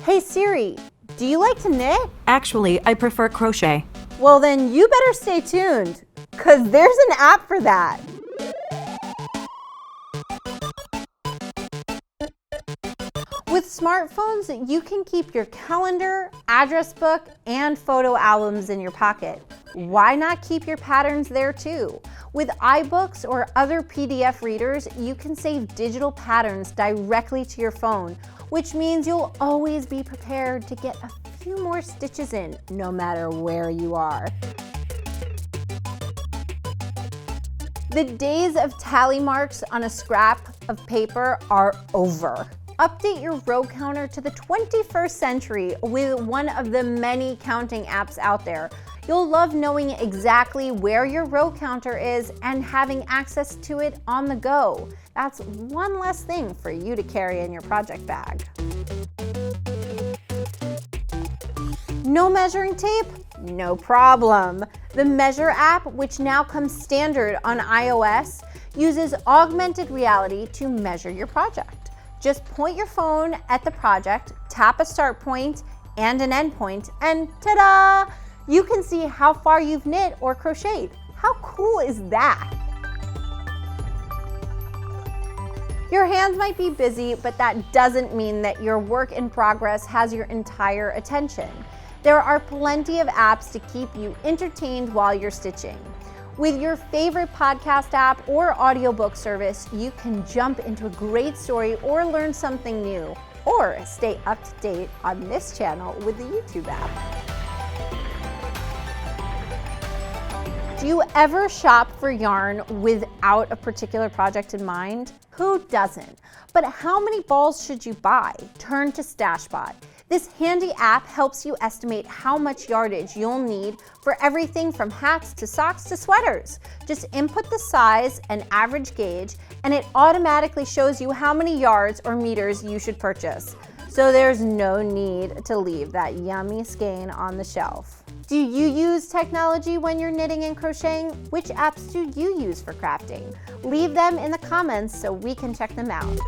Hey Siri, do you like to knit? Actually, I prefer crochet. Well then you better stay tuned, because there's an app for that. With smartphones, you can keep your calendar, address book, and photo albums in your pocket. Why not keep your patterns there too? With iBooks or other PDF readers, you can save digital patterns directly to your phone, which means you'll always be prepared to get a few more stitches in, no matter where you are. The days of tally marks on a scrap of paper are over. Update your row counter to the 21st century with one of the many counting apps out there. You'll love knowing exactly where your row counter is and having access to it on the go. That's one less thing for you to carry in your project bag. No measuring tape? No problem. The Measure app, which now comes standard on iOS, uses augmented reality to measure your project. Just point your phone at the project, tap a start point and an end point, and ta-da! You can see how far you've knit or crocheted. How cool is that? Your hands might be busy, but that doesn't mean that your work in progress has your entire attention. There are plenty of apps to keep you entertained while you're stitching. With your favorite podcast app or audiobook service, you can jump into a great story or learn something new, or stay up to date on this channel with the YouTube app. Do you ever shop for yarn without a particular project in mind? Who doesn't? But how many balls should you buy? Turn to StashBot. This handy app helps you estimate how much yardage you'll need for everything from hats to socks to sweaters. Just input the size and average gauge, and it automatically shows you how many yards or meters you should purchase. So there's no need to leave that yummy skein on the shelf. Do you use technology when you're knitting and crocheting? Which apps do you use for crafting? Leave them in the comments so we can check them out.